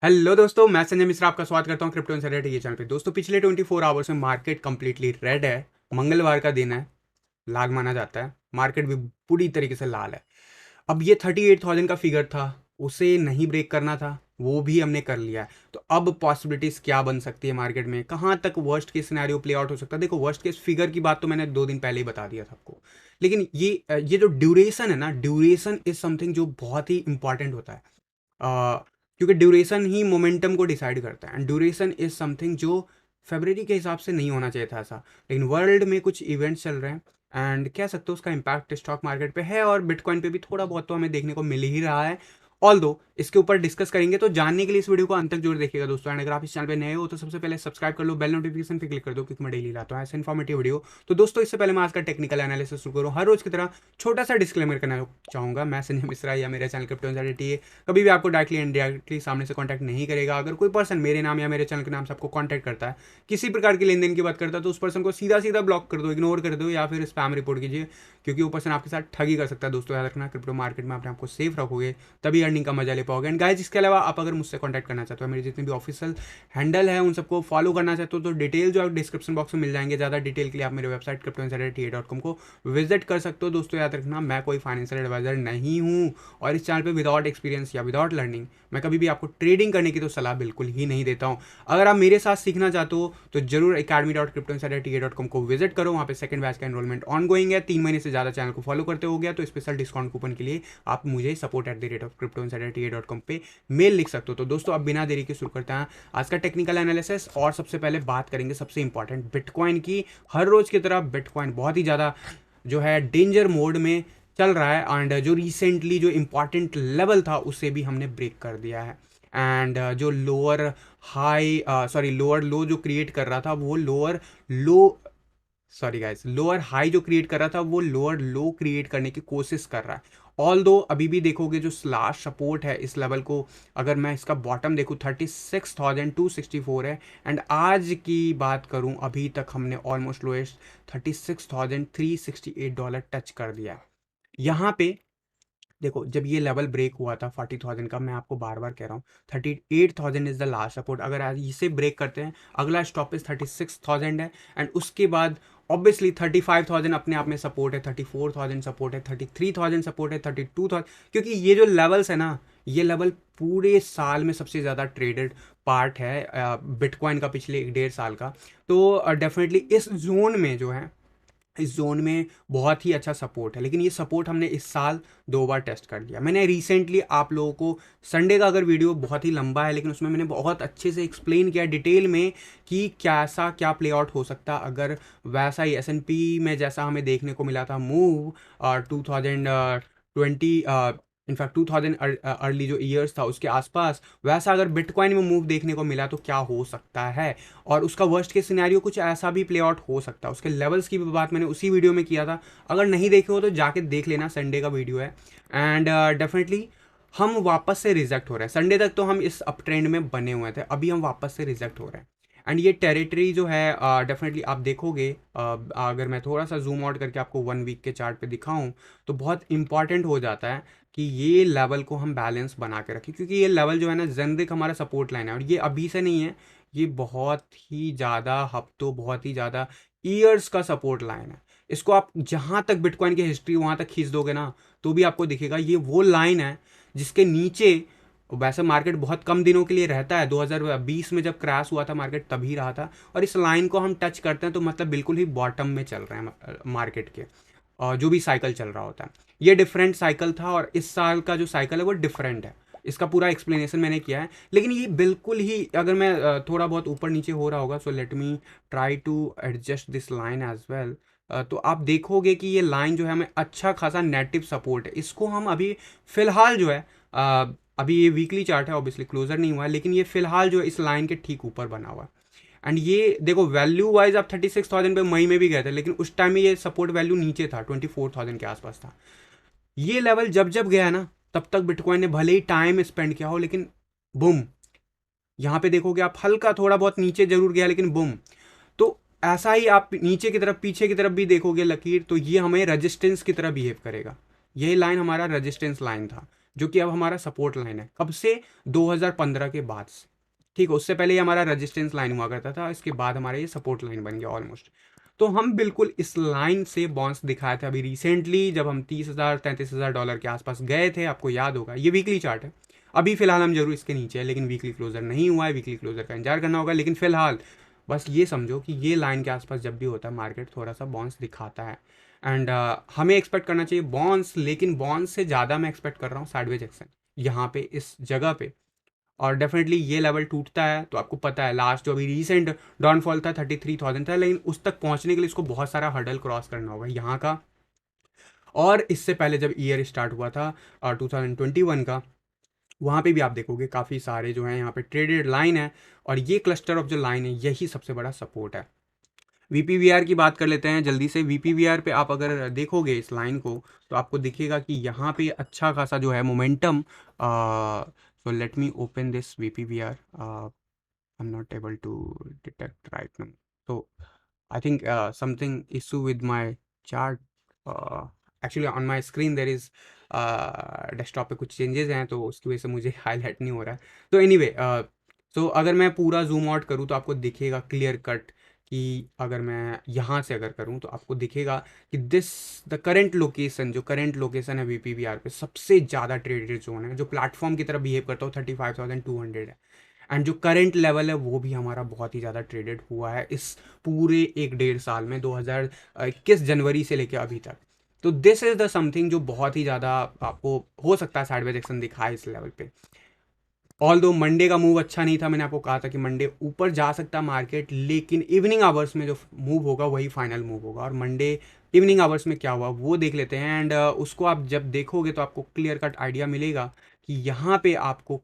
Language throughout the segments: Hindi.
हेलो दोस्तों, मैं संजय मिश्रा आपका स्वागत करता हूं क्रिप्टो इनसाइडर ये चैनल पे। दोस्तों, पिछले 24 आवर्स में मार्केट कंप्लीटली रेड है। मंगलवार का दिन है, लाल माना जाता है। मार्केट भी पूरी तरीके से लाल है। अब ये 38,000 का फिगर था, उसे नहीं ब्रेक करना था, वो भी हमने कर लिया है। तो अब पॉसिबिलिटीज क्या बन सकती है मार्केट में, कहाँ तक worst case scenario play out हो सकता है। देखो, वर्स्ट केस फिगर की बात तो मैंने 2 दिन पहले ही बता दिया था आपको। लेकिन ये जो ड्यूरेशन है ना, ड्यूरेशन इज समथिंग जो बहुत ही इंपॉर्टेंट होता है। क्योंकि ड्यूरेशन ही मोमेंटम को डिसाइड करता है, एंड ड्यूरेशन इज समथिंग जो फेबररी के हिसाब से नहीं होना चाहिए था ऐसा। लेकिन वर्ल्ड में कुछ इवेंट्स चल रहे हैं, एंड कह सकते हो उसका इम्पैक्ट स्टॉक मार्केट पे है, और बिटकॉइन पे भी थोड़ा बहुत तो हमें देखने को मिल ही रहा है। ऑल दो इसके ऊपर डिस्कस करेंगे, तो जानने के लिए इस वीडियो को अंत तक जरूर देखिएगा दोस्तों। एंड अगर आप इस चैनल पे नए हो तो सबसे पहले सब्सक्राइब कर लो, बेल नोटिफिकेशन पे क्लिक कर दो, क्योंकि मैं डेली लाता हूँ ऐसे इन्फॉर्मेटिव वीडियो। तो दोस्तों, इससे पहले मैं आज का टेक्निकल एनालिसिस शुरू करूँ, हर रोज की तरह छोटा सा डिस्क्लेमर करना चाहूंगा। मैं संजय मिश्रा या मेरे चैनल क्रिप्टो इनसाइडर कभी भी आपको डायरेक्टली इनडायरेक्टली सामने से कांटेक्ट नहीं करेगा। अगर कोई पर्सन मेरे नाम या मेरे चैनल के नाम से आपको कांटेक्ट करता है, किसी प्रकार की लेन देन की बात करता है, तो उस पर्सन को सीधा सीधा ब्लॉक कर दो, इग्नोर कर दो, या फिर स्पैम रिपोर्ट कीजिए, क्योंकि वो पर्सन आपके साथ ठगी कर सकता है। दोस्तों, याद रखना, क्रिप्टो मार्केट में अपने आपको सेफ रखोगे तभी अर्निंग का मजा ले पाओगे। एंड गाइस, इसके अलावा आप अगर मुझसे कॉन्टैक्ट करना चाहते हो, मेरे जितने भी ऑफिशियल हैंडल है उन सबको फॉलो करना चाहते हो, तो डिटेल जो है डिस्क्रिप्शन बॉक्स में मिल जाएंगे। ज़्यादा डिटेल के लिए आप मेरे वेबसाइट cryptoinsider.com को विजिट कर सकते हो। दोस्तों, याद रखना, मैं कोई फाइनेंशियल एडवाइजर नहीं हूँ, और इस चैनल पे विदाउट एक्सपीरियंस या विदाउट लर्निंग मैं कभी भी आपको ट्रेडिंग करने की तो सलाह बिल्कुल ही नहीं देता हूँ। अगर आप मेरे साथ सीखना चाहते हो तो जरूर academy.cryptoinsider.com को विजिट करो। वहाँ पे सेकंड बैच का एनरोलमेंट ऑन गोइंग है। 3 महीने से ज़्यादा चैनल को फॉलो करते हो गया तो स्पेशल डिस्काउंट कूपन के लिए आप मुझे support@cryptoinsider.com पे मेल लिख सकते हो। तो दोस्तों, अब बिना देरी के शुरू करते हैं आज का टेक्निकल एनालिसिस। और सबसे पहले बात करेंगे सबसे इंपॉर्टेंट बिटकॉइन की। हर रोज की तरह बिटकॉइन बहुत ही ज़्यादा जो है डेंजर मोड में चल रहा है, एंड जो रिसेंटली जो इम्पॉर्टेंट लेवल था उसे भी हमने ब्रेक कर दिया है। एंड जो लोअर हाई सॉरी लोअर लो जो क्रिएट कर रहा था, वो लोअर लो सॉरी गाइस लोअर हाई जो क्रिएट कर रहा था, वो लोअर लो क्रिएट करने की कोशिश कर रहा है। ऑल दो अभी भी देखोगे जो स्लाश सपोर्ट है इस लेवल को, अगर मैं इसका बॉटम देखूँ 36,264 है, एंड आज की बात करूँ अभी तक हमने ऑलमोस्ट लोएस्ट $36,368 टच कर दिया है। यहाँ पे देखो, जब ये लेवल ब्रेक हुआ था 40,000 का, मैं आपको बार बार कह रहा हूँ 38,000 इज द लास्ट सपोर्ट। अगर आज इसे ब्रेक करते हैं, अगला स्टॉपेज 36,000 है, एंड उसके बाद ऑब्वियसली 35,000 अपने आप में सपोर्ट है, 34,000 सपोर्ट है, 33,000 सपोर्ट है, 32,000, क्योंकि ये जो लेवल्स है ना, ये लेवल पूरे साल में सबसे ज़्यादा ट्रेडेड पार्ट है बिटकॉइन का, पिछले 1.5 साल का। तो डेफिनेटली इस जोन में जो है, इस जोन में बहुत ही अच्छा सपोर्ट है। लेकिन ये सपोर्ट हमने इस साल 2 बार टेस्ट कर लिया। मैंने रिसेंटली आप लोगों को संडे का अगर वीडियो बहुत ही लंबा है, लेकिन उसमें मैंने बहुत अच्छे से एक्सप्लेन किया डिटेल में कि कैसा क्या प्ले आउट हो सकता अगर वैसा ही S&P में जैसा हमें देखने को मिला था मूव 2020 इनफैक्ट 2000 अर्ली जो ईयर्स था उसके आसपास, वैसा अगर बिटकॉइन में मूव देखने को मिला तो क्या हो सकता है। और उसका वर्स्ट के सिनेरियो कुछ ऐसा भी प्ले आउट हो सकता है। उसके लेवल्स की भी बात मैंने उसी वीडियो में किया था, अगर नहीं देखे हो तो जाके देख लेना, संडे का वीडियो है। एंड डेफिनेटली हम वापस से रिजेक्ट हो रहे हैं। संडे तक तो हम इस अप ट्रेंड में बने हुए थे, अभी हम वापस से रिजेक्ट हो रहे हैं। एंड ये टेरिटरी जो है डेफिनेटली आप देखोगे, अगर मैं थोड़ा सा जूम आउट करके आपको 1 वीक के चार्ट पे दिखाऊं, तो बहुत इंपॉर्टेंट हो जाता है कि ये लेवल को हम बैलेंस बना के रखें, क्योंकि ये लेवल जो है ना, जेनरिक हमारा सपोर्ट लाइन है, और ये अभी से नहीं है, ये बहुत ही ज़्यादा हफ्तों, बहुत ही ज़्यादा ईयर्स का सपोर्ट लाइन है। इसको आप जहाँ तक बिटकॉइन की हिस्ट्री वहाँ तक खींच दोगे ना, तो भी आपको दिखेगा ये वो लाइन है जिसके नीचे, वैसे मार्केट बहुत कम दिनों के लिए रहता है, 2020 में जब क्रैश हुआ था मार्केट तभी रहा था, और इस लाइन को हम टच करते हैं तो मतलब बिल्कुल ही बॉटम में चल रहे हैं मार्केट के, और जो भी साइकिल चल रहा होता है। ये डिफरेंट साइकिल था, और इस साल का जो साइकिल है वो डिफरेंट है। इसका पूरा एक्सप्लेनेशन मैंने किया है, लेकिन ये बिल्कुल ही, अगर मैं थोड़ा बहुत ऊपर नीचे हो रहा होगा, so let me try to adjust this line as well. तो आप देखोगे कि ये लाइन जो है हमें अच्छा खासा नेटिव सपोर्ट है। इसको हम अभी फिलहाल जो है अभी ये वीकली चार्ट है, ऑब्वियसली क्लोजर नहीं हुआ है, लेकिन ये फिलहाल जो है इस लाइन के ठीक ऊपर बना हुआ है। एंड ये देखो, वैल्यू वाइज आप 36,000 पे मई में भी गए थे, लेकिन उस टाइम में ये सपोर्ट वैल्यू नीचे था, 24,000 के आसपास था। ये लेवल जब जब गया ना, तब तक बिटकॉइन ने भले ही टाइम स्पेंड किया हो, लेकिन बुम, यहाँ पे देखोगे आप हल्का थोड़ा बहुत नीचे जरूर गया, लेकिन बुम। तो ऐसा ही आप नीचे की तरफ, पीछे की तरफ भी देखोगे लकीर, तो ये हमें रेजिस्टेंस की तरह बिहेव करेगा। यही लाइन हमारा रेजिस्टेंस लाइन था, जो कि अब हमारा सपोर्ट लाइन है। कब से? 2015 के बाद से, ठीक है। उससे पहले ये हमारा रेजिस्टेंस लाइन हुआ करता था, इसके बाद हमारा ये सपोर्ट लाइन बन गया ऑलमोस्ट। तो हम बिल्कुल इस लाइन से बॉन्स दिखाए थे अभी रिसेंटली, जब हम 30,000 $33,000 डॉलर के आसपास गए थे, आपको याद होगा। ये वीकली चार्ट है, अभी फिलहाल हम जरूर इसके नीचे है, लेकिन वीकली क्लोजर नहीं हुआ है, वीकली क्लोजर का इंतजार करना होगा। लेकिन फिलहाल बस ये समझो कि ये लाइन के आसपास जब भी होता है मार्केट थोड़ा सा बॉन्स दिखाता है। एंड हमें एक्सपेक्ट करना चाहिए बॉन्स, लेकिन बॉन्स से ज़्यादा मैं एक्सपेक्ट कर रहा हूँ साइडवेज एक्शन यहाँ पे, इस जगह पे। और डेफिनेटली ये लेवल टूटता है तो आपको पता है लास्ट जो अभी रीसेंट डाउनफॉल था 33,000 था, लेकिन उस तक पहुंचने के लिए इसको बहुत सारा हर्डल क्रॉस करना होगा यहाँ का। और इससे पहले जब ईयर स्टार्ट हुआ था 2021 का, वहाँ पे भी आप देखोगे काफ़ी सारे जो हैं यहाँ पे ट्रेडेड लाइन है, और ये क्लस्टर ऑफ जो लाइन है यही सबसे बड़ा सपोर्ट है। वीपीवीआर की बात कर लेते हैं जल्दी से। वीपीवीआर पे आप अगर देखोगे इस लाइन को तो आपको दिखेगा कि यहाँ पे अच्छा खासा जो है momentum. So let me open this VPVR, I am not able to detect right now. so I think something issue with my chart. Actually on my screen there is desktop पे कुछ चेंजेस हैं तो उसकी वजह से मुझे हाईलाइट नहीं हो रहा है। तो एनीवे तो अगर मैं पूरा जूम आउट करूँ तो आपको दिखेगा क्लियर कट कि अगर मैं यहाँ से अगर करूँ तो आपको दिखेगा कि दिस द करेंट लोकेशन, जो करेंट लोकेशन है वीपीवीआर पे सबसे ज़्यादा ट्रेडेड जोन है, जो प्लेटफॉर्म की तरह बिहेव करता हो 35,200 है। एंड जो करंट लेवल है वो भी हमारा बहुत ही ज़्यादा ट्रेडेड हुआ है इस पूरे 1-1.5 साल में, 2021 जनवरी से लेकर अभी तक। तो दिस इज़ द समथिंग जो बहुत ही ज़्यादा आपको हो सकता है साइडवेज एक्शन दिखाए इस लेवल पे। ऑल दो मंडे का मूव अच्छा नहीं था, मैंने आपको कहा था कि मंडे ऊपर जा सकता है मार्केट, लेकिन इवनिंग आवर्स में जो मूव होगा वही फाइनल मूव होगा। और मंडे इवनिंग आवर्स में क्या हुआ वो देख लेते हैं। एंड उसको आप जब देखोगे तो आपको क्लियर कट आइडिया मिलेगा कि यहाँ पे आपको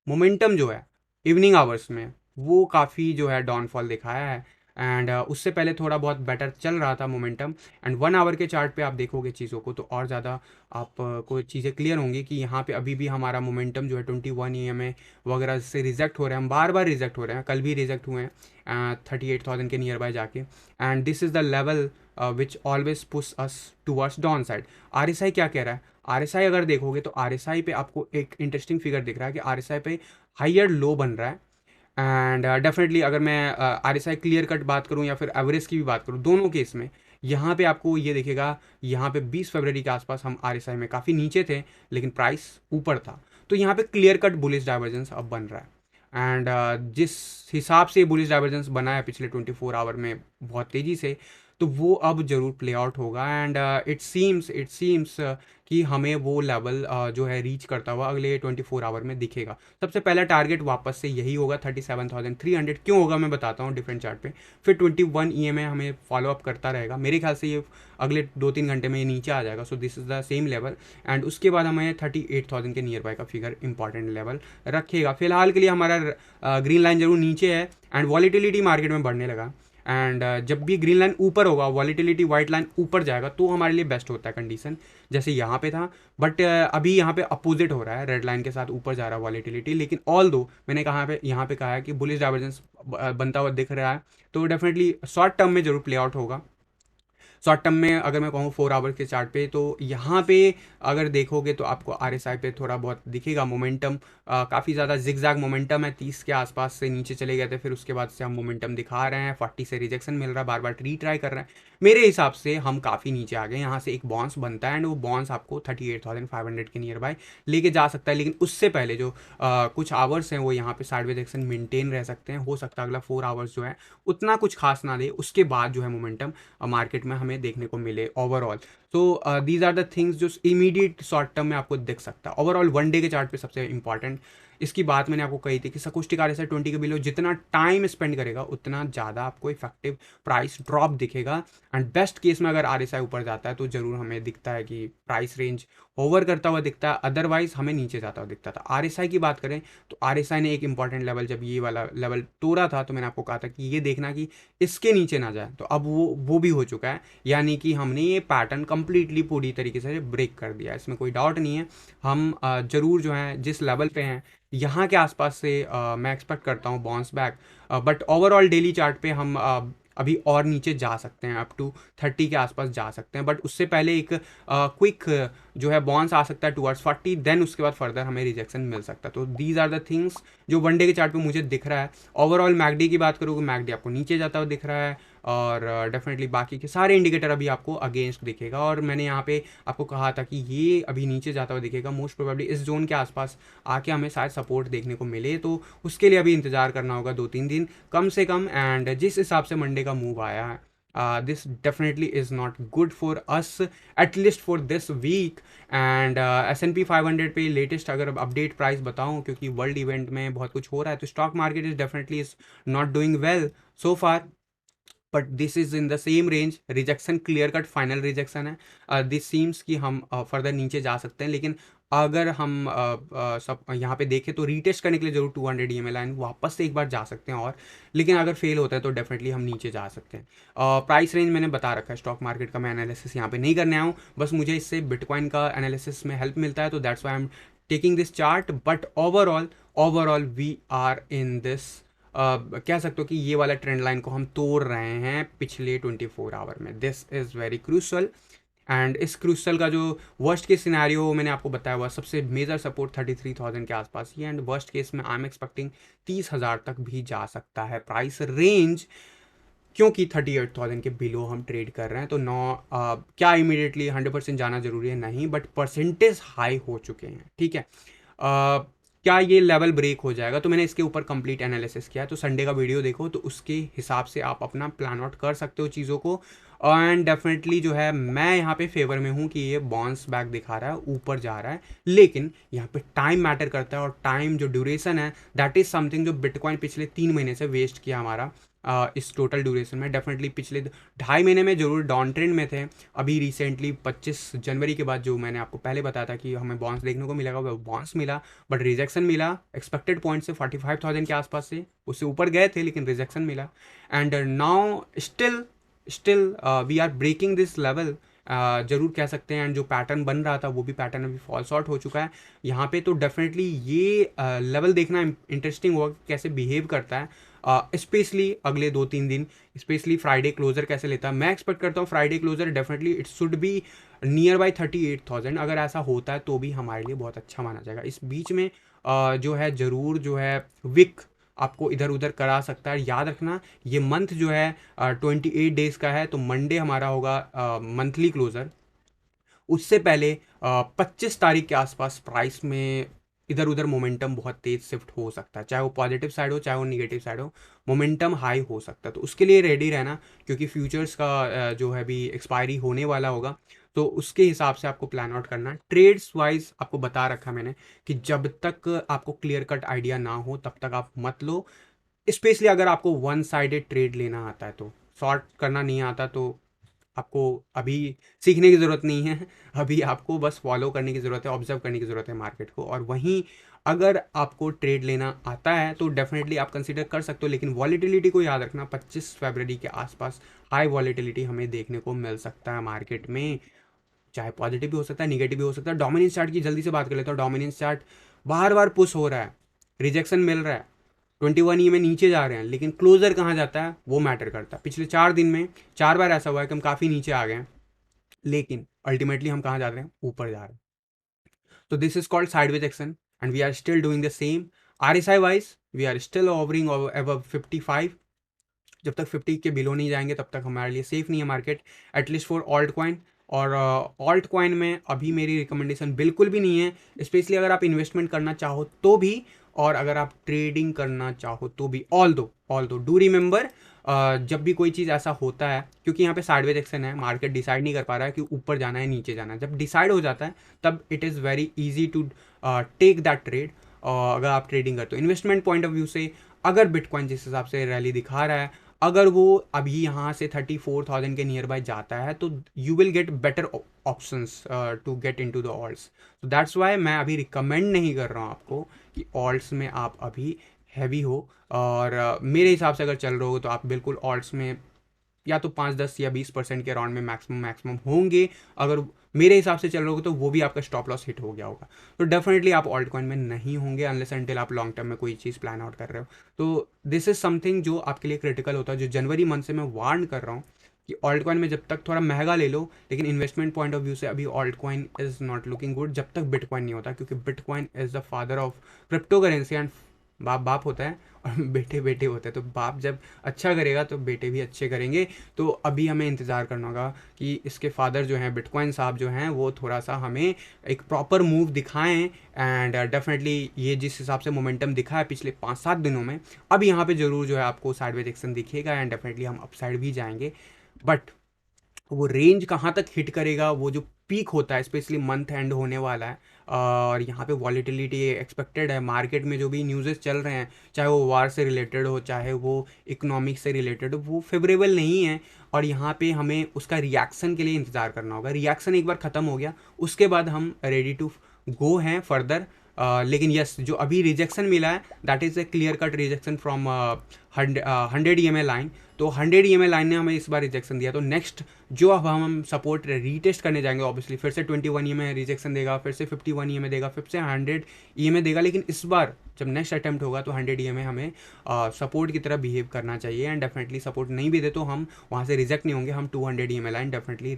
मोमेंटम जो है इवनिंग आवर्स में वो काफ़ी जो है डाउनफॉल दिखाया है। एंड उससे पहले थोड़ा बहुत बेटर चल रहा था मोमेंटम। एंड 1 आवर के चार्ट पे आप देखोगे चीज़ों को तो और ज़्यादा आपको चीज़ें क्लियर होंगी कि यहाँ पे अभी भी हमारा मोमेंटम जो है 21 EMA वगैरह से रिजेक्ट हो रहे हैं, हम बार बार रिजेक्ट हो रहे हैं, कल भी रिजेक्ट हुए हैं 38,000 के नियर बाय जाके। And this is the level which always push us towards down side. RSI क्या कह रहा है? RSI अगर देखोगे तो RSI पे आपको एक इंटरेस्टिंग फिगर दिख रहा है कि RSI पे हाइयर लो बन रहा है। एंड डेफिनेटली अगर मैं RSI क्लियर कट बात करूं या फिर एवरेज की भी बात करूं, दोनों केस में यहाँ पे आपको ये दिखेगा, यहाँ पे 20 फरवरी के आसपास हम RSI में काफ़ी नीचे थे लेकिन प्राइस ऊपर था। तो यहाँ पे क्लियर कट बुलिश डाइवर्जेंस अब बन रहा है। एंड जिस हिसाब से बुलिश डाइवर्जेंस बना है पिछले 24 आवर में बहुत तेज़ी से, तो वो अब ज़रूर प्ले आउट होगा। एंड इट सीम्स कि हमें वो लेवल जो है रीच करता हुआ अगले 24 आवर में दिखेगा। सबसे पहला टारगेट वापस से यही होगा 37,300। क्यों होगा मैं बताता हूँ डिफरेंट चार्ट पे। फिर 21 EMA हमें फॉलो अप करता रहेगा, मेरे ख्याल से ये अगले 2-3 घंटे में ये नीचे आ जाएगा। So this is the same level. And उसके बाद हमें 38,000 के नियर बाय का फिगर इंपॉर्टेंट लेवल रखेगा। फिलहाल के लिए हमारा ग्रीन लाइन जरूर नीचे है एंड वॉलीटिलिटी मार्केट में बढ़ने लगा। एंड जब भी ग्रीन लाइन ऊपर होगा, वॉलीटिलिटी वाइट लाइन ऊपर जाएगा तो हमारे लिए बेस्ट होता है कंडीशन, जैसे यहाँ पे था। बट अभी यहाँ पे अपोजिट हो रहा है, रेड लाइन के साथ ऊपर जा रहा है वॉलीटिलिटी। लेकिन ऑल दो मैंने यहाँ पे कहा है कि बुलिश डाइवर्जेंस बनता हुआ दिख रहा है, तो डेफिनेटली शॉर्ट टर्म में जरूर प्ले आउट होगा। शॉर्ट टर्म में अगर मैं कहूँ 4 आवर के चार्ट पे, तो यहाँ पे अगर देखोगे तो आपको RSI पे थोड़ा बहुत दिखेगा मोमेंटम, काफ़ी ज़्यादा जिगजैग मोमेंटम है। 30 के आसपास से नीचे चले गए थे, फिर उसके बाद से हम मोमेंटम दिखा रहे हैं। 40 से रिजेक्शन मिल रहा है, बार बार रीट्राई कर रहे हैं। मेरे हिसाब से हम काफ़ी नीचे आ गए, यहाँ से एक बॉन्स बनता है एंड वो बॉन्स आपको 38,500 के नियर बाय लेके जा सकता है। लेकिन उससे पहले जो कुछ आवर्स हैं वो यहाँ पे साइडवेज एक्शन मेंटेन रह सकते हैं। हो सकता है अगला 4 आवर्स जो है उतना कुछ खास ना दे, उसके बाद जो है मोमेंटम मार्केट में हमें देखने को मिले ओवरऑल। तो दीज आर द थिंग्स जो इमीडिएट शॉर्ट टर्म में आपको दिख सकता है। ओवरऑल 1 डे के चार्ट पे सबसे इंपॉर्टेंट इसकी बात मैंने आपको कही थी कि सकुस्टिक RSI 20 के बिलो जितना टाइम स्पेंड करेगा उतना ज़्यादा आपको इफेक्टिव प्राइस ड्रॉप दिखेगा। एंड बेस्ट केस में अगर RSI ऊपर जाता है तो ज़रूर हमें दिखता है कि प्राइस रेंज ओवर करता हुआ दिखता है, अदरवाइज हमें नीचे जाता हुआ दिखता था। RSI की बात करें तो RSI ने एक इंपॉर्टेंट लेवल, जब ये वाला लेवल तोड़ा था तो मैंने आपको कहा था कि ये देखना कि इसके नीचे ना जाए, तो अब वो भी हो चुका है। यानी कि हमने ये पैटर्न कंप्लीटली पूरी तरीके से ब्रेक कर दिया, इसमें कोई डाउट नहीं है। हम ज़रूर जो है जिस लेवल पे हैं यहाँ के आसपास से मैं एक्सपेक्ट करता हूँ bounce back. But overall daily chart पे हम अभी और नीचे जा सकते हैं, अप टू 30 के आसपास जा सकते हैं, बट उससे पहले एक क्विक जो है बाउंस आ सकता है टुवर्ड्स 40, देन उसके बाद फर्दर हमें रिजेक्शन मिल सकता है। तो दीज आर द थिंग्स जो वनडे के चार्ट पे मुझे दिख रहा है। ओवरऑल मैकडी की बात करूँ, मैकडी आपको नीचे जाता हुआ दिख रहा है, और डेफिनेटली बाकी के सारे इंडिकेटर अभी आपको अगेंस्ट दिखेगा। और मैंने यहाँ पे आपको कहा था कि ये अभी नीचे जाता हुआ दिखेगा, मोस्ट प्रोबेबली इस जोन के आसपास आके हमें शायद सपोर्ट देखने को मिले, तो उसके लिए अभी इंतजार करना होगा 2-3 दिन कम से कम। एंड जिस हिसाब से मंडे का मूव आया है, this definitely is not good for us, at least for this week. And S&P 500 पे लेटेस्ट अगर अपडेट प्राइस बताऊं, क्योंकि वर्ल्ड इवेंट में बहुत कुछ हो रहा है, तो stock market is definitely is not doing well so far, but this is in the same range. Rejection clear cut final rejection है। दिस सीम्स कि हम फर्दर नीचे जा सकते हैं, लेकिन अगर हम सब यहाँ पे देखें तो रीटेस्ट करने के लिए जरूर 200 EMA लाइन वापस से एक बार जा सकते हैं, और लेकिन अगर फेल होता है तो डेफिनेटली हम नीचे जा सकते हैं। प्राइस रेंज मैंने बता रखा है, स्टॉक मार्केट का मैं एनालिसिस यहाँ पे नहीं करने आया हूँ, बस मुझे इससे बिटकॉइन का एनालिसिस में हेल्प मिलता है, तो that's why I am taking this chart. But overall we are in this, कह सकते हो कि ये वाला ट्रेंड लाइन को हम तोड़ रहे हैं पिछले 24 आवर में। This is very crucial. And इस क्रूशल का जो वर्स्ट केस सिनेरियो मैंने आपको बताया हुआ, सबसे मेजर सपोर्ट 33,000 के आसपास ही, एंड वर्स्ट केस में आई एम एक्सपेक्टिंग 30,000 तक भी जा सकता है प्राइस रेंज, क्योंकि 38,000 के बिलो हम ट्रेड कर रहे हैं। तो क्या इमीडिएटली 100% जाना जरूरी है? नहीं, बट परसेंटेज हाई हो चुके हैं, ठीक है। क्या ये लेवल ब्रेक हो जाएगा? तो मैंने इसके ऊपर कंप्लीट एनालिसिस किया है, तो संडे का वीडियो देखो, तो उसके हिसाब से आप अपना प्लान आउट कर सकते हो चीज़ों को। एंड डेफिनेटली जो है मैं यहाँ पे फेवर में हूँ कि ये बाउंस बैक दिखा रहा है, ऊपर जा रहा है, लेकिन यहाँ पे टाइम मैटर करता है, और टाइम जो ड्यूरेशन है दैट इज़ समथिंग जो बिटकॉइन पिछले 3 महीने से वेस्ट किया हमारा। इस टोटल ड्यूरेशन में डेफिनेटली पिछले 2.5 महीने में जरूर डाउन ट्रेंड में थे। अभी रिसेंटली 25 जनवरी के बाद जो मैंने आपको पहले बताया था कि हमें बाउंस देखने को मिलेगा, वो बाउंस मिला, बट रिजेक्शन मिला एक्सपेक्टेड पॉइंट से 45,000 के आसपास से, उससे ऊपर गए थे लेकिन रिजेक्शन मिला। And now still we are breaking this level, जरूर कह सकते हैं। एंड जो पैटर्न बन रहा था वो भी पैटर्न अभी फॉल्स आउट हो चुका है यहाँ पे। तो डेफिनेटली ये लेवल देखना इंटरेस्टिंग होगा कैसे बिहेव करता है, स्पेशली अगले 2-3 दिन, स्पेशली फ्राइडे क्लोजर कैसे लेता है। मैं एक्सपेक्ट करता हूँ Friday closure definitely it should be near by 38,000। अगर ऐसा होता है तो भी हमारे लिए बहुत अच्छा माना जाएगा। इस बीच में जो है ज़रूर जो है विक आपको इधर उधर करा सकता है। याद रखना ये मंथ जो है 28 डेज का है, तो मंडे हमारा होगा मंथली क्लोजर। उससे पहले 25 तारीख के आसपास प्राइस में इधर उधर मोमेंटम बहुत तेज शिफ्ट हो सकता है, चाहे वो पॉजिटिव साइड हो चाहे वो निगेटिव साइड हो, मोमेंटम हाई हो सकता है। तो उसके लिए रेडी रहना, क्योंकि फ्यूचर्स का जो है भी एक्सपायरी होने वाला होगा, तो उसके हिसाब से आपको प्लान आउट करना। ट्रेड्स वाइज आपको बता रखा मैंने कि जब तक आपको क्लियर कट आइडिया ना हो तब तक आप मत लो, स्पेशली अगर आपको वन साइडेड ट्रेड लेना आता है। तो शॉर्ट करना नहीं आता तो आपको अभी सीखने की ज़रूरत नहीं है, अभी आपको बस फॉलो करने की ज़रूरत है, ऑब्जर्व करने की ज़रूरत है मार्केट को। और वहीं अगर आपको ट्रेड लेना आता है तो डेफिनेटली आप कंसीडर कर सकते हो, लेकिन वॉलीटिलिटी को याद रखना, 25 फरवरी के आसपास हाई वॉलीटिलिटी हमें देखने को मिल सकता है मार्केट में, चाहे पॉजिटिव भी हो सकता है निगेटिव भी हो सकता है। डोमिनेंस चार्ट की जल्दी से बात कर लेता हूँ। डोमिनेंस चार्ट बार बार पुश हो रहा है, रिजेक्शन मिल रहा है, 21 में नीचे जा रहे हैं, लेकिन क्लोजर कहाँ जाता है वो मैटर करता है। पिछले 4 दिन में 4 बार ऐसा हुआ है कि हम काफ़ी नीचे आ गए हैं, लेकिन अल्टीमेटली हम कहाँ जा रहे हैं? ऊपर जा रहे हैं। तो this is called sideways action and we are still doing the same. RSI wise we are still hovering above 55। जब तक 50 के बिलो नहीं जाएंगे तब तक हमारे लिए सेफ नहीं है market, at least for alt coin. और ऑल्ट कॉइन में अभी मेरी रिकमेंडेशन बिल्कुल भी नहीं है, स्पेशली अगर आप इन्वेस्टमेंट करना चाहो तो भी, और अगर आप ट्रेडिंग करना चाहो तो भी। ऑल दो डू रिमेंबर, जब भी कोई चीज़ ऐसा होता है, क्योंकि यहाँ पे साइडवेज एक्शन है, मार्केट डिसाइड नहीं कर पा रहा है कि ऊपर जाना है नीचे जाना है। जब डिसाइड हो जाता है तब it is very easy to take that trade. अगर आप ट्रेडिंग करते हो इन्वेस्टमेंट पॉइंट ऑफ व्यू से, अगर बिटकॉइन जिस हिसाब से रैली दिखा रहा है, अगर वो अभी यहाँ से 34,000 के नियर बाय जाता है तो you will get better options to get into the alts. तो दैट्स वाई मैं अभी रिकमेंड नहीं कर रहा हूँ आपको कि ऑल्ट्स में आप अभी हैवी हो। और मेरे हिसाब से अगर चल रहे हो तो आप बिल्कुल ऑल्ट्स में या तो 5-10 या 20% के अराउंड में मैक्सिमम होंगे। अगर मेरे हिसाब से चल रहे हो तो वो भी आपका स्टॉप लॉस हिट हो गया होगा। तो डेफिनेटली आप ऑल्ट कॉइन में नहीं होंगे अनलेस एंटिल आप लॉन्ग टर्म में कोई चीज़ प्लान आउट कर रहे हो। तो दिस इज समथिंग जो आपके लिए क्रिटिकल होता है, जो जनवरी मंथ से मैं वार्न कर रहा हूँ कि ऑल्ट कॉइन में जब तक थोड़ा महंगा ले लो, लेकिन इन्वेस्टमेंट पॉइंट ऑफ व्यू से अभी alt coin is not looking good जब तक बिटकॉइन नहीं होता, क्योंकि bitcoin is the father of crypto currency and बाप बाप होता है और बेटे बेटे होते हैं। तो बाप जब अच्छा करेगा तो बेटे भी अच्छे करेंगे। तो अभी हमें इंतज़ार करना होगा कि इसके फादर जो हैं बिटकॉइन साहब जो हैं वो थोड़ा सा हमें एक प्रॉपर मूव दिखाएं। एंड डेफिनेटली ये जिस हिसाब से मोमेंटम दिखा है पिछले 5-7 दिनों में, अब यहाँ पे ज़रूर जो है आपको साइडवेज एक्शन दिखेगा एंड डेफिनेटली हम अपसाइड भी जाएंगे। बट वो रेंज कहाँ तक हिट करेगा, वो जो पीक होता है स्पेशली मंथ एंड होने वाला है और यहाँ पे वॉलीटिलिटी एक्सपेक्टेड है। मार्केट में जो भी न्यूज़ेस चल रहे हैं, चाहे वो वार से रिलेटेड हो चाहे वो इकोनॉमिक्स से रिलेटेड हो, वो फेवरेबल नहीं है। और यहाँ पे हमें उसका रिएक्शन के लिए इंतज़ार करना होगा। रिएक्शन एक बार ख़त्म हो गया उसके बाद हम रेडी टू गो हैं फर्दर। लेकिन यस, जो अभी रिजेक्शन मिला है that is a clear cut rejection from 100 EMA line. तो 100 EMA लाइन ने हमें इस बार रिजेक्शन दिया। तो नेक्स्ट जो अब हम सपोर्ट रीटेस्ट करने जाएंगे, ऑब्वियसली फिर से 21 EMA रिजेक्शन देगा, फिर से 51 EMA देगा, फिर से 100 EMA देगा। लेकिन इस बार जब नेक्स्ट अटैम्प्ट होगा तो 100 EMA हमें सपोर्ट की तरह बिहेव करना चाहिए। एंड डेफिनेटली सपोर्ट नहीं भी दे तो हम वहाँ से रिजेक्ट नहीं होंगे, हम 200 EMA लाइन डेफिनेटली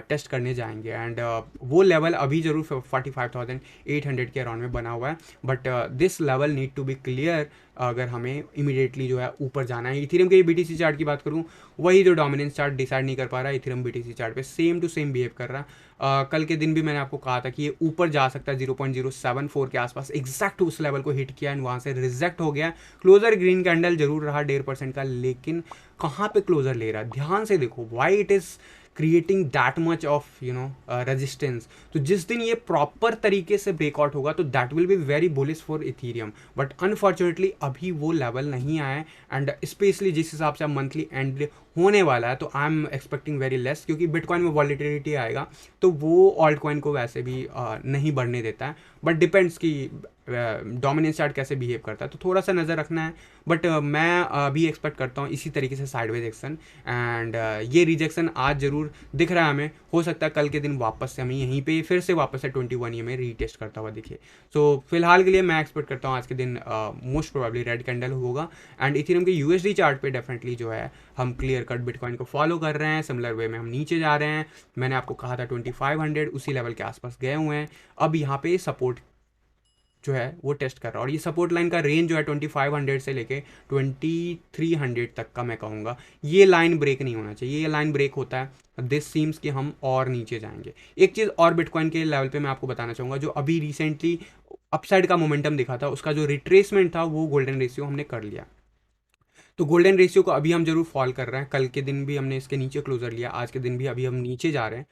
टेस्ट करने जाएंगे। एंड वो लेवल अभी जरूर 45,800 के अराउंड में बना हुआ है, but this level need to be clear अगर हमें इमीडिएटली जो है ऊपर जाना है। इथेरियम के BTC चार्ट की बात करूँ, वही जो डोमिनेंस चार्ट डिसाइड नहीं कर पा रहा है, इथेरियम BTC चार्ट पे सेम टू सेम बिहेव कर रहा है। कल के दिन भी मैंने आपको कहा था कि ये ऊपर जा सकता है 0.074 के आसपास, एग्जैक्ट उस लेवल को हिट किया एंड वहाँ से रिजेक्ट हो गया। क्लोजर ग्रीन कैंडल जरूर रहा 1.5% का, लेकिन कहाँ पे क्लोजर ले रहा है ध्यान से देखो, why it is creating that much of resistance. तो जिस दिन ये प्रॉपर तरीके से ब्रेकआउट होगा तो that will be very bullish for Ethereum, but unfortunately अभी वो लेवल नहीं आया है। एंड स्पेशली जिस हिसाब से मंथली एंड होने वाला है तो आई एम एक्सपेक्टिंग वेरी लेस, क्योंकि बिटकॉइन में वॉलीटिलिटी आएगा तो वो ऑल्ट कॉइन को वैसे भी नहीं बढ़ने देता है। बट डिपेंड्स कि डोमिनेंस चार्ट कैसे बिहेव करता है, तो थोड़ा सा नज़र रखना है। बट मैं अभी एक्सपेक्ट करता हूँ इसी तरीके से साइडवेज एक्शन। एंड ये रिजेक्शन आज ज़रूर दिख रहा है हमें, हो सकता है कल के दिन वापस से हमें यहीं पे फिर से वापस से 21 में रीटेस्ट करता हुआ दिखे। सो फिलहाल के लिए मैं एक्सपेक्ट करता हूँ आज के दिन मोस्ट प्रोबेबली रेड कैंडल होगा। एंड इथेरियम के USD चार्ट पे डेफिनेटली जो है हम क्लियर कट बिटकॉइन को फॉलो कर रहे हैं, सिमिलर वे में हम नीचे जा रहे हैं। मैंने आपको कहा था 2500 उसी लेवल के आसपास गए हुए हैं। अब यहाँ पे सपोर्ट जो है वो टेस्ट कर रहा है और ये सपोर्ट लाइन का रेंज जो है 2500 से लेके 2300 तक का मैं कहूँगा। ये लाइन ब्रेक नहीं होना चाहिए, ये लाइन ब्रेक होता है दिस सीम्स कि हम और नीचे जाएंगे। एक चीज़ और बिटकॉइन के लेवल पे मैं आपको बताना चाहूँगा, जो अभी रिसेंटली अपसाइड का मोमेंटम दिखा था उसका जो रिट्रेसमेंट था वो गोल्डन रेशियो हमने कर लिया। तो गोल्डन रेशियो को अभी हम जरूर फॉल कर रहे हैं, कल के दिन भी हमने इसके नीचे क्लोजर लिया, आज के दिन भी अभी हम नीचे जा रहे हैं।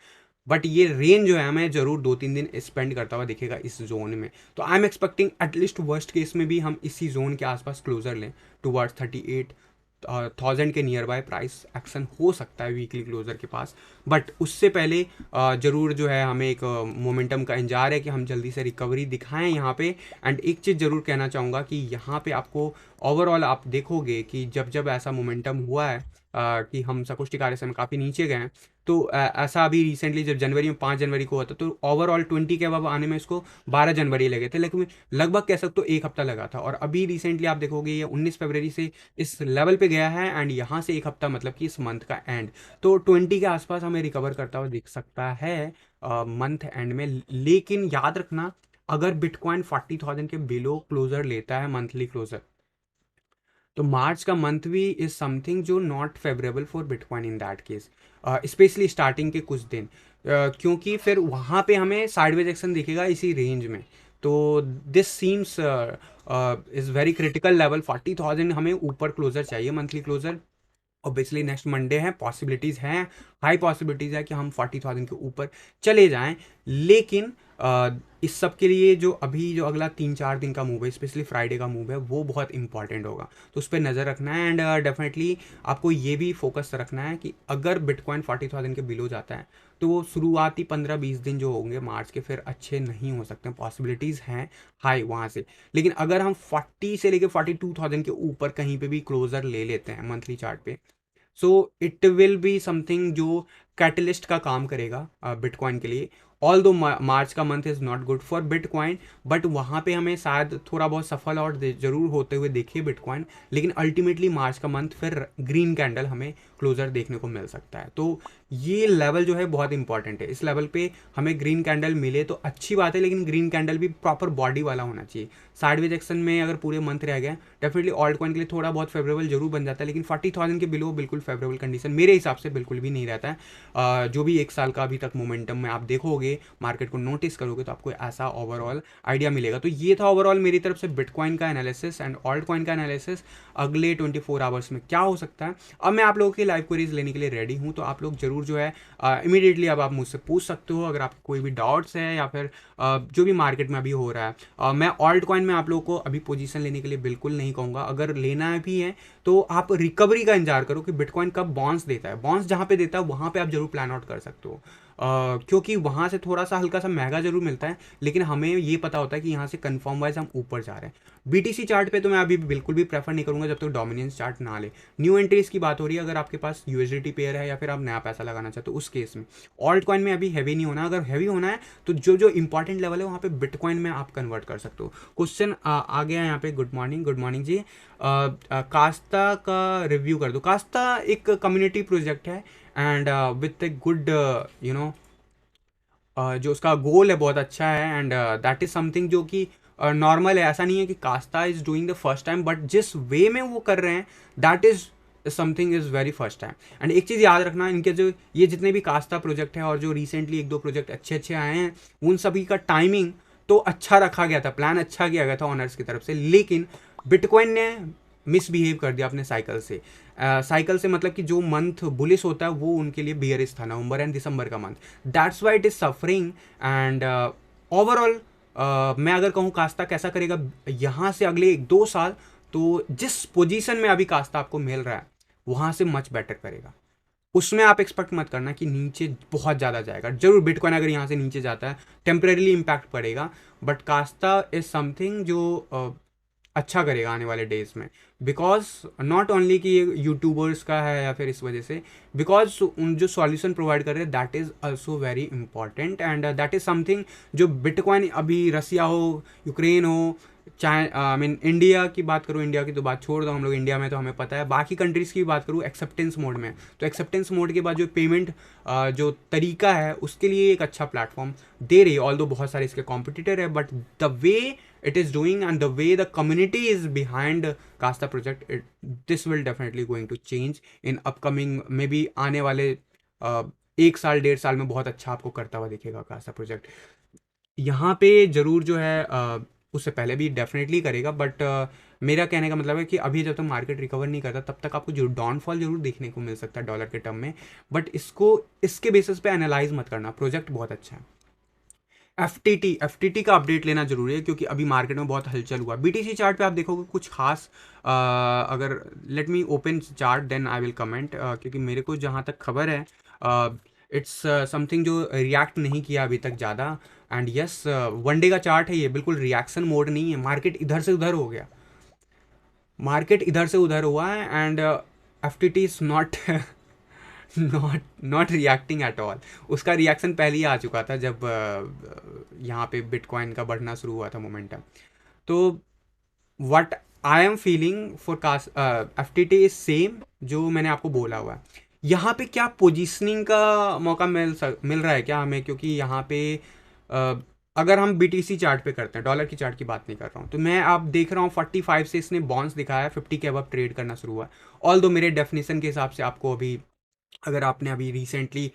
बट ये रेंज जो है हमें जरूर 2-3 दिन स्पेंड करता हुआ दिखेगा इस जोन में। तो आई am expecting at least worst case में भी हम इसी जोन के आसपास क्लोजर लें टुवर्ड्स 38,000 के नियर बाय प्राइस एक्शन हो सकता है वीकली क्लोजर के पास। बट उससे पहले ज़रूर जो है हमें एक मोमेंटम का इंतजार है कि हम जल्दी से रिकवरी दिखाएं यहाँ पे। एंड एक चीज़ ज़रूर कहना चाहूँगा कि यहाँ पे आपको ओवरऑल आप देखोगे कि जब जब ऐसा मोमेंटम हुआ है कि हम सकुष्टी कार्य से काफ़ी नीचे गए हैं, तो ऐसा अभी रिसेंटली जब जनवरी में 5 जनवरी को होता तो ओवरऑल 20 के अब आने में इसको 12 जनवरी लगे थे, लेकिन लगभग कह सकते हो एक हफ्ता लगा था। और अभी रिसेंटली आप देखोगे ये 19 फरवरी से इस लेवल पे गया है एंड यहाँ से एक हफ्ता मतलब कि इस मंथ का एंड, तो 20 के आसपास हमें रिकवर करता हुआ दिख सकता है मंथ एंड में। लेकिन याद रखना, अगर बिटकॉइन 40,000 के बिलो क्लोजर लेता है मंथली क्लोजर, तो मार्च का मंथ भी इज समथिंग जो not favourable for bitcoin in that case, specially starting के कुछ दिन, क्योंकि फिर वहाँ पे हमें साइडवेज एक्शन दिखेगा इसी रेंज में। तो this seems is very critical level. 40,000 हमें ऊपर क्लोजर चाहिए monthly closure. Obviously next Monday है, पॉसिबिलिटीज़ हैं, हाई पॉसिबिलिटीज़ है कि हम 40,000 के ऊपर चले जाएं। लेकिन इस सब के लिए जो अभी जो अगला 3-4 दिन का मूव है, स्पेशली फ्राइडे का मूव है, वो बहुत इंपॉर्टेंट होगा, तो उस पर नज़र रखना है। एंड डेफिनेटली आपको ये भी फोकस रखना है कि अगर बिटकॉइन 40,000 के बिलो जाता है तो वो शुरुआती 15-20 दिन जो होंगे मार्च के फिर अच्छे नहीं हो सकते, पॉसिबिलिटीज़ हैं हाई वहाँ से। लेकिन अगर हम 40 से लेकर 42,000 के ऊपर कहीं पे भी क्लोजर ले लेते हैं मंथली चार्ट पे, सो इट विल बी समथिंग जो कैटलिस्ट का काम करेगा बिटकॉइन के लिए। ऑल दो मार्च का month is not good for bitcoin, but वहाँ पे हमें शायद थोड़ा बहुत सफल और जरूर होते हुए देखिए बिटकॉइन, लेकिन अल्टीमेटली मार्च का मंथ फिर ग्रीन कैंडल हमें क्लोजर देखने को मिल सकता है। तो ये लेवल जो है बहुत इंपॉर्टेंट है। इस लेवल पे हमें ग्रीन कैंडल मिले तो अच्छी बात है, लेकिन ग्रीन कैंडल भी प्रॉपर बॉडी वाला होना चाहिए। साइडवेज एक्शन में अगर पूरे मंथ रह गए, डेफिनेटली ऑल्ट कॉइन के लिए थोड़ा बहुत फेवरेबल जरूर बन जाता है, लेकिन 40,000 के बिलो बिल्कुल फेवरेबल कंडीशन मेरे हिसाब से बिल्कुल भी नहीं रहता है। जो भी एक साल का अभी तक मोमेंटम में आप देखोगे, मार्केट को नोटिस करोगे, तो आपको ऐसा ओवरऑल आइडिया मिलेगा। तो ये था ओवरऑल मेरी तरफ से बिटकॉइन का एनालिसिस एंड ऑल्ट कॉइन का एनालिसिस। अगले 24 आवर्स में क्या हो सकता है, अब मैं आप लोगों की लाइव क्वेरीज लेने के लिए रेडी हूँ। तो आप लोग जरूर जो है इमीडिएटली अब आप मुझसे पूछ सकते हो, अगर आपको कोई भी डाउट्स है या फिर जो भी मार्केट में अभी हो रहा है। मैं ऑल्ट कॉइन में आप लोगों को अभी पोजीशन लेने के लिए बिल्कुल नहीं कहूँगा। अगर लेना भी है तो आप रिकवरी का इंतजार करो कि बिटकॉइन कब बाउंस देता है। बाउंस जहाँ पे देता है वहाँ पे आप जरूर प्लान आउट कर सकते हो, क्योंकि वहाँ से थोड़ा सा हल्का सा महंगा जरूर मिलता है, लेकिन हमें ये पता होता है कि यहाँ से कन्फर्म वाइज हम ऊपर जा रहे हैं। बीटीसी चार्ट पे तो मैं अभी बिल्कुल भी प्रेफर नहीं करूँगा जब तक डोमिनेंस चार्ट ना ले। न्यू एंट्रीज की बात हो रही है, अगर आपके पास यूएसडीटी पेयर है या फिर आप नया पैसा लगाना चाहते हो, उस केस में ऑल्ट कॉइन में अभी हैवी नहीं होना। अगर हैवी होना है तो जो जो इंपॉर्टेंट लेवल है वहाँ पे बिटकॉइन में आप कन्वर्ट कर सकते हो। क्वेश्चन आ गया यहाँ पे। गुड मॉर्निंग जी। कास्ता का रिव्यू कर दो। कास्ता एक कम्युनिटी प्रोजेक्ट है and with a good you know जो उसका गोल है बहुत अच्छा है, एंड दैट इज समथिंग जो कि नॉर्मल है। ऐसा नहीं है कि कास्ता is doing the first time, but जिस वे में वो कर रहे हैं that is something is very first time. And एक चीज़ याद रखना, इनके जो ये जितने भी कास्ता प्रोजेक्ट है और जो रिसेंटली एक दो प्रोजेक्ट अच्छे अच्छे आए हैं, उन सभी का टाइमिंग तो अच्छा रखा गया था, प्लान अच्छा किया गया था ऑनर्स की तरफ से, लेकिन बिटकॉइन ने मिसबिहेव कर दिया अपने साइकिल से। साइकिल से मतलब कि जो मंथ बुलिश होता है वो उनके लिए बियरिश था, नवंबर एंड दिसंबर का month. That's why it is suffering. And overall मैं अगर कहूँ कास्ता कैसा करेगा यहाँ से अगले 1-2 साल, तो जिस पोजीशन में अभी कास्ता आपको मिल रहा है वहाँ से मच बेटर करेगा। उसमें आप एक्सपेक्ट मत करना कि नीचे बहुत ज़्यादा जाएगा। जरूर बिटकॉइन अगर यहाँ से नीचे जाता है टेम्परेरीली इम्पैक्ट पड़ेगा, बट कास्ता इज समथिंग जो अच्छा करेगा आने वाले डेज में। बिकॉज नॉट ओनली कि ये यूट्यूबर्स का है या फिर इस वजह से, बिकॉज उन जो सॉल्यूशन प्रोवाइड कर रहे हैं that is also very important, and that is something जो बिटकॉइन अभी रसिया हो, यूक्रेन हो, चाहे आई मीन इंडिया की बात करूँ, इंडिया की तो बात छोड़ दो, हम लोग इंडिया में तो हमें पता है, बाकी कंट्रीज़ की बात करूँ एक्सेप्टेंस मोड में, तो एक्सेप्टेंस मोड के बाद जो पेमेंट जो तरीका है उसके लिए एक अच्छा प्लेटफॉर्म दे रही है। ऑल्दो बहुत सारे इसके कॉम्पिटिटर है, but the way it is doing and the way the community is behind Kasta project, this will definitely going to change in upcoming maybe आने वाले 1 साल 1.5 साल में बहुत अच्छा आपको करता हुआ दिखेगा कास्ता प्रोजेक्ट। यहाँ पे जरूर जो है उससे पहले भी डेफिनेटली करेगा, बट मेरा कहने का मतलब है कि अभी जब तक मार्केट रिकवर नहीं करता तब तक आपको जो डाउनफॉल जरूर देखने को मिल सकता है डॉलर के टर्म में, बट इसको इसके बेसिस पे एनालाइज मत करना। प्रोजेक्ट बहुत अच्छा है। एफटीटी का अपडेट लेना जरूरी है क्योंकि अभी मार्केट में बहुत हलचल हुआ। बीटीसी चार्ट पे आप देखोगे कुछ खास अगर let me open chart then I will comment, क्योंकि मेरे को जहाँ तक खबर है इट्स समथिंग जो रिएक्ट नहीं किया अभी तक ज़्यादा। एंड यस, वनडे का चार्ट है ये, बिल्कुल रिएक्शन मोड नहीं है। मार्केट इधर से उधर हो गया, मार्केट इधर से उधर हुआ है, and FTT is not not reacting at all. उसका रिएक्शन पहले ही आ चुका था जब यहाँ पे बिटकॉइन का बढ़ना शुरू हुआ था मोमेंटम। तो what I am feeling forecast FTT is same जो मैंने आपको बोला हुआ है। यहाँ पे क्या पोजीशनिंग का मौका मिल रहा है क्या हमें, क्योंकि यहाँ पे अगर हम बीटीसी चार्ट पे करते हैं, डॉलर की चार्ट की बात नहीं कर रहा हूँ, तो मैं आप देख रहा हूँ 45 से इसने बाउंस दिखाया, 50 के अब ट्रेड करना शुरू हुआ। ऑल दो मेरे डेफिनेशन के हिसाब से आपको अभी, अगर आपने अभी रिसेंटली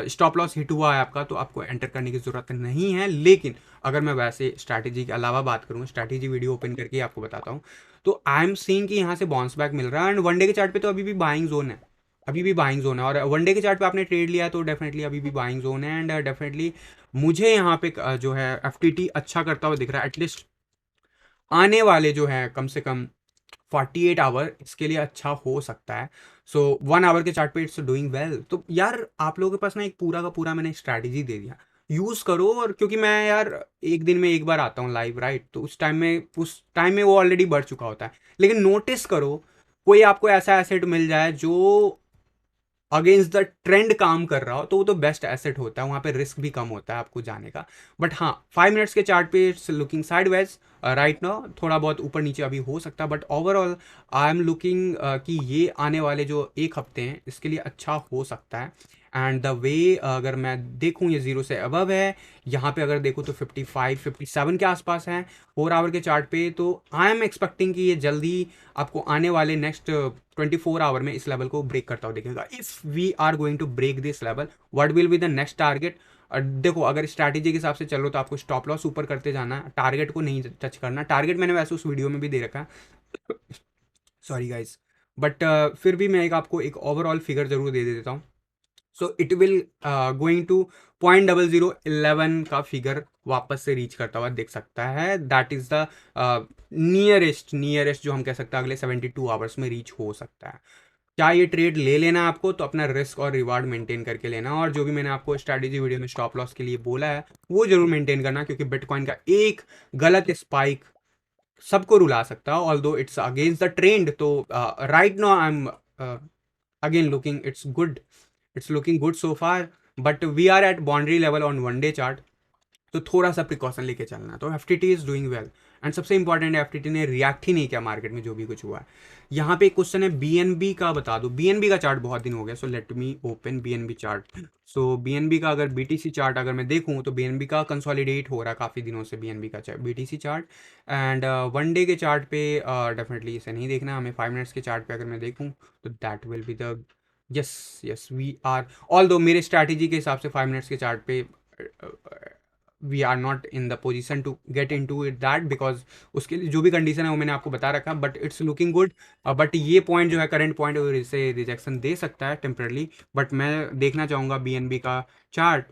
स्टॉप लॉस हिट हुआ है आपका, तो आपको एंटर करने की ज़रूरत नहीं है। लेकिन अगर मैं वैसे स्ट्रैटेजी के अलावा बात करूँ, स्ट्रैटेजी वीडियो ओपन करके आपको बताता हूँ, तो आई एम सीइंग कि यहाँ से बाउंस बैक मिल रहा है। एंड वनडे के चार्ट पे तो अभी भी बाइंग जोन है, अभी भी बाइंग जोन है। और वनडे के चार्ट पे आपने ट्रेड लिया तो डेफिनेटली अभी भी बाइंग जोन है। एंड डेफिनेटली मुझे यहाँ पे जो है एफटीटी अच्छा करता हुआ दिख रहा है। एटलीस्ट आने वाले जो है कम से कम 48 आवर इसके लिए अच्छा हो सकता है। सो 1 आवर के चार्ट पे इट्स डूइंग वेल। तो यार आप लोगों के पास ना एक पूरा का पूरा मैंने स्ट्रैटेजी दे दिया, यूज़ करो। और क्योंकि मैं यार एक दिन में एक बार आता हूँ लाइव, राइट, तो उस टाइम में वो ऑलरेडी बढ़ चुका होता है। लेकिन नोटिस करो कोई आपको ऐसा एसेट मिल जाए जो अगेंस्ट द ट्रेंड काम कर रहा हो तो वो तो बेस्ट एसेट होता है, वहाँ पे रिस्क भी कम होता है आपको जाने का। बट हाँ, 5 मिनट्स के चार्ट पे it's looking sideways right now, थोड़ा बहुत ऊपर नीचे अभी हो सकता है, but overall I am looking कि ये आने वाले जो एक हफ्ते हैं इसके लिए अच्छा हो सकता है। एंड द वे अगर मैं देखूँ ये जीरो से अबव है, यहाँ पे अगर देखूँ तो 55 57 के आसपास है 4 आवर के चार्ट पे। तो आई एम एक्सपेक्टिंग कि ये जल्दी आपको आने वाले नेक्स्ट 24 आवर में इस लेवल को ब्रेक करता हुआ दिखेगा। If we are going to break this level, what will be the next target? देखो, अगर स्ट्रैटेजी के हिसाब से चलो तो आपको स्टॉप लॉस ऊपर करते जाना है, टारगेट को नहीं टच करना। टारगेट मैंने वैसे उस वीडियो में भी दे रखा है, सॉरी गाइज। बट फिर भी मैं एक आपको एक ओवरऑल फिगर जरूर दे देता हूँ। So it will going to 0.0011 का फिगर वापस से रीच करता हुआ दिख सकता है। दैट इज द नियरेस्ट जो हम कह सकते हैं अगले 72 आवर्स में रीच हो सकता है। क्या ये ट्रेड ले लेना है आपको, तो अपना रिस्क और रिवार्ड मेंटेन करके लेना, और जो भी मैंने आपको स्ट्रैटेजी वीडियो में स्टॉप लॉस के लिए बोला है वो जरूर मेंटेन करना, क्योंकि बिटकॉइन का एक गलत स्पाइक सबको रुला सकता है, although it's against the trend. तो right now I am again looking it's looking good so far, but we are at boundary level on 1 day chart, तो थोड़ा सा प्रिकॉशन लेके चलना है। तो F T T is doing well, and सबसे इंपॉर्टेंट है एफ टी टी ने रिएक्ट ही नहीं किया मार्केट में जो भी कुछ हुआ है। यहाँ पे एक क्वेश्चन है बी एन बी का, बता दो। बी एन बी का चार्ट बहुत दिन हो गया, so let me open B N B chart. So B N B का अगर बी टी सी चार्ट अगर मैं देखूँ तो बी एन बी का कंसोलिडेट हो रहा है काफ़ी दिनों से, बी एन बी का B T C chart. And 1 day के चार्ट पे डेफिनेटली इसे नहीं देखना हमें। 5 मिनट्स के चार्ट पे अगर मैं देखूँ तो that will be the yes yes we are, although मेरे स्ट्रैटेजी के हिसाब से 5 मिनट्स के चार्ट पे we are not in the position to get in to it that, because उसके लिए जो भी कंडीशन है वो मैंने आपको बता रखा, but it's looking good. But ये पॉइंट जो है करंट पॉइंट इसे रिजेक्शन दे सकता है टेम्परली, बट मैं देखना चाहूँगा बी एन बी का चार्ट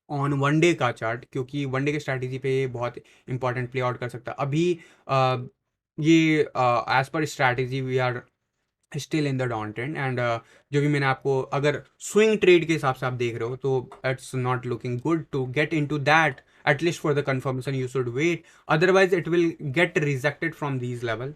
ऑन 1 डे का चार्ट, क्योंकि 1 डे की स्ट्रैटेजी पे ये बहुत इंपॉर्टेंट प्ले आउट कर सकता है। अभी ये as per strategy we are still in the down trend, and जो भी मैंने आपको अगर स्विंग ट्रेड के हिसाब से आप देख रहे हो तो it's not looking good to get in to that, at least for the confirmation you should wait, otherwise it will get rejected from these level.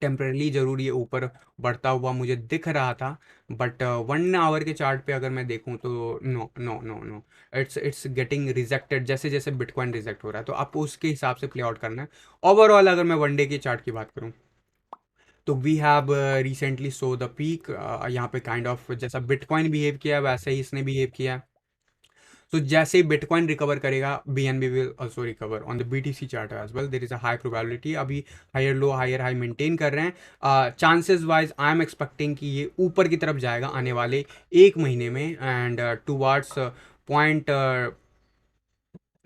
Temporarily जरूर ये ऊपर बढ़ता हुआ मुझे दिख रहा था, बट 1 आवर के चार्ट पे अगर मैं देखूं तो no no no no, it's getting rejected, जैसे जैसे बिटकॉइन रिजेक्ट हो रहा है, तो आपको उसके हिसाब से प्ले आउट करना है। ओवरऑल अगर मैं 1 डे के चार्ट की बात करूं तो we have recently saw the peak, यहाँ पे काइंड ऑफ जैसा बिटकॉइन बिहेव किया वैसे ही इसने बिहेव किया। तो जैसे ही बिटकॉइन रिकवर करेगा B N B will also recover on the B T C chart as well. There is a high probability, अभी higher low higher high maintain कर रहे हैं। Chances wise I am expecting कि ये ऊपर की तरफ जाएगा आने वाले एक महीने में, एंड टूवर्ड्स पॉइंट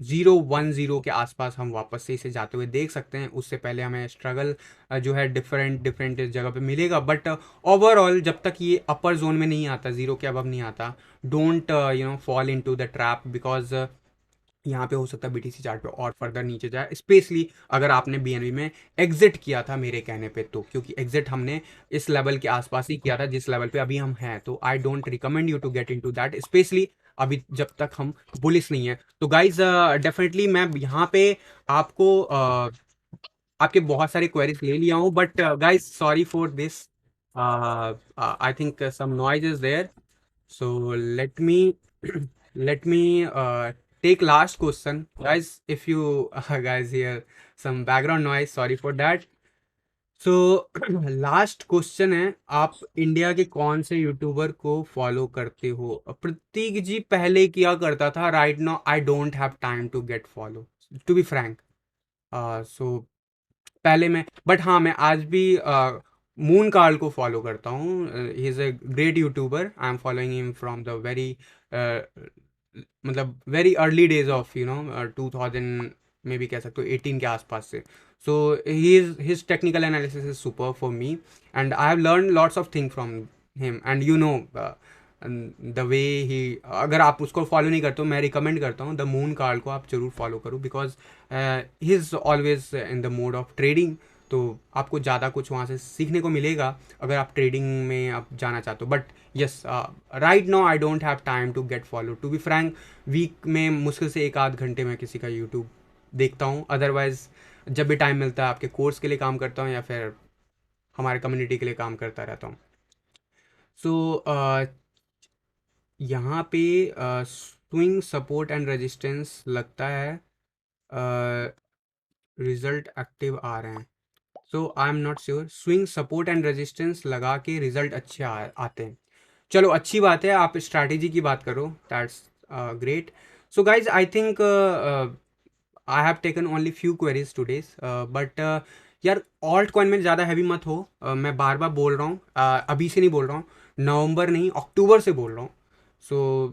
010 के आसपास हम वापस से इसे जाते हुए देख सकते हैं। उससे पहले हमें स्ट्रगल जो है डिफरेंट डिफरेंट जगह पे मिलेगा, बट ओवरऑल जब तक ये अपर जोन में नहीं आता, जीरो के अबव नहीं आता, don't fall into the trap, because यहाँ पे हो सकता है बीटीसी चार्ट पे और फर्दर नीचे जाए, स्पेशली अगर आपने बीएनबी में एग्जिट किया था मेरे कहने पे, तो क्योंकि एग्जिट हमने इस लेवल के आसपास ही किया था जिस लेवल पे अभी हम हैं, तो I don't recommend you to get into that, especially अभी जब तक हम बुलिश नहीं है। तो गाइज डेफिनेटली मैं यहाँ पे आपको आपके बहुत सारे क्वेरीज ले लिया हूँ, but guys sorry for this, I think some noise is there, so let me take last question, guys. If you guys hear some background noise, sorry for that. So last question है, आप इंडिया के कौन से यूट्यूबर को फॉलो करते हो? प्रतीक जी पहले किया करता था, right now I don't have time to get follow, to be frank. So पहले मैं, बट हाँ मैं आज भी मून कार्ल को फॉलो करता हूँ। He is a great YouTuber, I am following him from the very मतलब वेरी अर्ली डेज ऑफ 2000 में भी कह सकते हो 18 के आसपास से। So he is his technical analysis is super for me, and I have learn lots of thing from him, and the way he, अगर आप उसको फॉलो नहीं करते हो मैं रिकमेंड करता हूँ द मून कार्ल को आप जरूर फॉलो करो, because he is always in the mode of trading, तो आपको ज़्यादा कुछ वहाँ से सीखने को मिलेगा अगर आप ट्रेडिंग में आप जाना चाहते हो। But yes, right now I don't have time to get follow, to be frank. Week में मुश्किल से 1 आध घंटे में किसी का यूट्यूब देखता हूँ, अदरवाइज जब भी टाइम मिलता है आपके कोर्स के लिए काम करता हूँ या फिर हमारे कम्युनिटी के लिए काम करता रहता हूँ। सो यहाँ पे स्विंग सपोर्ट एंड रेजिस्टेंस लगता है, रिजल्ट एक्टिव आ रहे हैं, so I am not sure. Swing support and resistance लगा के रिजल्ट अच्छे आते हैं। चलो अच्छी बात है, आप स्ट्रैटेजी की बात करो, that's great. So guys I think I have taken only few queries today's, but यार ऑल्ट कॉइन में ज़्यादा हैवी मत हो। मैं बार बार बोल रहा हूँ, अभी से नहीं बोल रहा हूँ, नवंबर नहीं अक्टूबर से बोल रहा हूँ। सो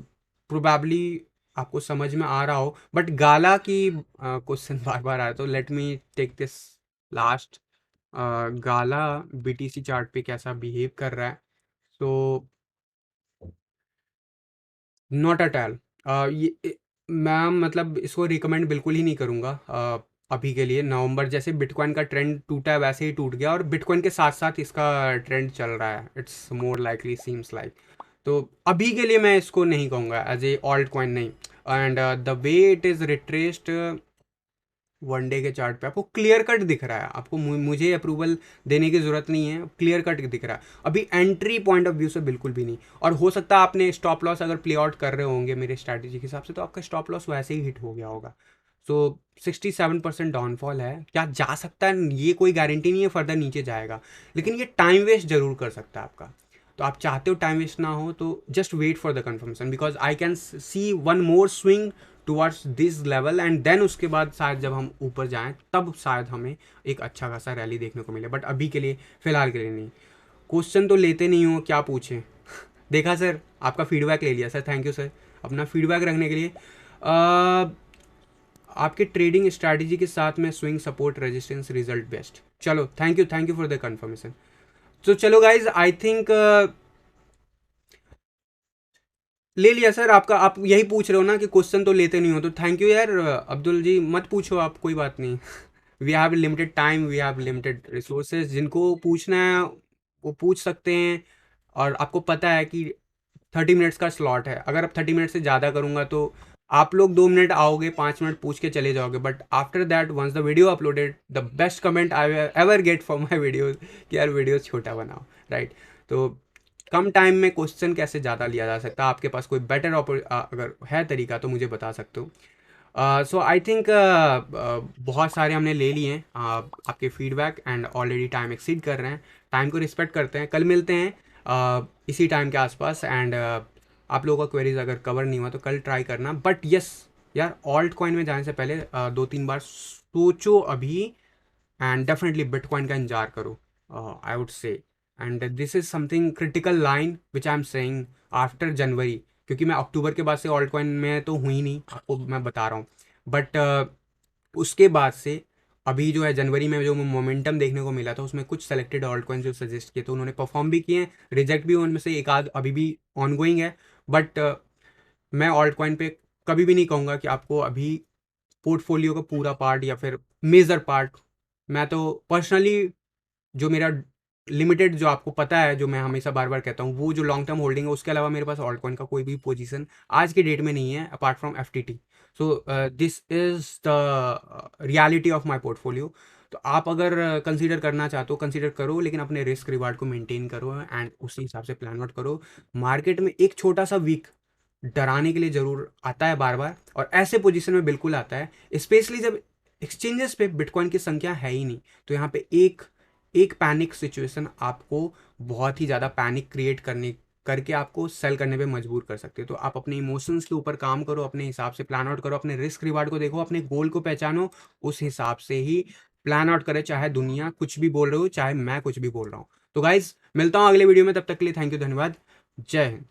प्रोबेबली आपको समझ में आ रहा हो, बट गाला की क्वेश्चन बार बार आया, तो let me take this last. गाला बीटीसी चार्ट पे कैसा बिहेव कर रहा है, तो नॉट एट ऑल। ये मैं मतलब इसको रिकमेंड बिल्कुल ही नहीं करूँगा अभी के लिए। नवंबर जैसे बिटकॉइन का ट्रेंड टूटा है वैसे ही टूट गया, और बिटकॉइन के साथ साथ इसका ट्रेंड चल रहा है, it's more likely seems like. तो अभी के लिए मैं इसको नहीं कहूँगा एज ए ऑल्ट कॉइन, नहीं। And the way it is retraced one day के चार्ट पे आपको क्लियर कट दिख रहा है, आपको मुझे अप्रूवल देने की ज़रूरत नहीं है, क्लियर कट दिख रहा है अभी एंट्री पॉइंट ऑफ व्यू से बिल्कुल भी नहीं। और हो सकता है आपने स्टॉप लॉस अगर प्ले आउट कर रहे होंगे मेरे स्ट्रैटेजी के हिसाब से, तो आपका स्टॉप लॉस वैसे ही हिट हो गया होगा। सो 67% डाउनफॉल है, क्या जा सकता है, ये कोई गारंटी नहीं है फर्दर नीचे जाएगा, लेकिन ये टाइम वेस्ट जरूर कर सकता है आपका। तो आप चाहते हो टाइम वेस्ट ना हो, तो just wait for the confirmation, because I can see one more swing towards this level, and then उसके बाद शायद जब हम ऊपर जाएं तब शायद हमें एक अच्छा खासा रैली देखने को मिले, बट अभी के लिए फ़िलहाल के लिए नहीं। क्वेश्चन तो लेते नहीं हो, क्या पूछें। देखा सर, आपका फीडबैक ले लिया सर, थैंक यू सर अपना फीडबैक रखने के लिए। आपके ट्रेडिंग स्ट्रैटेजी के साथ में swing support resistance result best. चलो thank you for the confirmation. तो चलो गाइज आई थिंक ले लिया सर आपका। आप यही पूछ रहे हो ना कि क्वेश्चन तो लेते नहीं हो, तो थैंक यू यार अब्दुल जी, मत पूछो आप, कोई बात नहीं। We have limited time, we have limited resources, जिनको पूछना है वो पूछ सकते हैं। और आपको पता है कि 30 मिनट्स का स्लॉट है, अगर आप 30 मिनट से ज़्यादा करूँगा तो आप लोग 2 मिनट आओगे, 5 मिनट पूछ के चले जाओगे, but after that once the video uploaded, the best comment I ever get for my videos कि यार वीडियो छोटा बनाओ, राइट। तो कम टाइम में क्वेश्चन कैसे ज़्यादा लिया जा सकता है, आपके पास कोई बेटर अगर है तरीका तो मुझे बता सकते हो। सो आई थिंक बहुत सारे हमने ले लिए हैं आपके feedback, and already time exceed कर रहे हैं। टाइम को रिस्पेक्ट करते हैं, कल मिलते हैं इसी टाइम के आसपास। एंड आप लोगों का क्वेरीज अगर कवर नहीं हुआ तो कल ट्राई करना, बट यस यार ऑल्ट कॉइन में जाने से पहले 2-3 बार सोचो अभी, एंड डेफिनेटली बिटकॉइन का इंतजार करो, I would say. And this is something critical line which I am saying after जनवरी, क्योंकि मैं अक्टूबर के बाद से ऑल्ट कॉइन में तो हुई नहीं, आपको मैं बता रहा हूँ, बट उसके बाद से अभी जो है जनवरी में जो मोमेंटम देखने को मिला था, उसमें कुछ सेलेक्टेड ऑल्ट कॉइन जो सजेस्ट किए तो उन्होंने परफॉर्म भी किए हैं, रिजेक्ट भी उनमें से एक आध अभी भी ऑन गोइंग है। बट मैं ऑल्ट कॉइन पे कभी भी नहीं कहूँगा कि आपको अभी पोर्टफोलियो का पूरा पार्ट या फिर मेजर पार्ट, मैं तो पर्सनली जो मेरा लिमिटेड, जो आपको पता है, जो मैं हमेशा बार बार कहता हूँ, वो जो लॉन्ग टर्म होल्डिंग है, उसके अलावा मेरे पास ऑल्ट कॉइन का कोई भी पोजीशन आज के डेट में नहीं है apart from FTT. So this is the reality of my portfolio. तो आप अगर कंसीडर करना चाहते हो कंसीडर करो, लेकिन अपने रिस्क रिवार्ड को मेंटेन करो एंड उसी हिसाब से प्लान आउट करो। मार्केट में एक छोटा सा वीक डराने के लिए ज़रूर आता है बार बार, और ऐसे पोजीशन में बिल्कुल आता है, स्पेशली जब एक्सचेंजेस पे बिटकॉइन की संख्या है ही नहीं। तो यहाँ पे एक पैनिक सिचुएशन आपको बहुत ही ज़्यादा पैनिक क्रिएट करके आपको सेल करने पे मजबूर कर सकते हो। तो आप अपने इमोशंस के ऊपर काम करो, अपने हिसाब से प्लान आउट करो, अपने रिस्क रिवार्ड को देखो, अपने गोल को पहचानो, उस हिसाब से ही प्लान आउट करें, चाहे दुनिया कुछ भी बोल रही हो, चाहे मैं कुछ भी बोल रहा हूँ। तो गाइज मिलता हूँ अगले वीडियो में, तब तक के लिए थैंक यू, धन्यवाद, जय हिंद।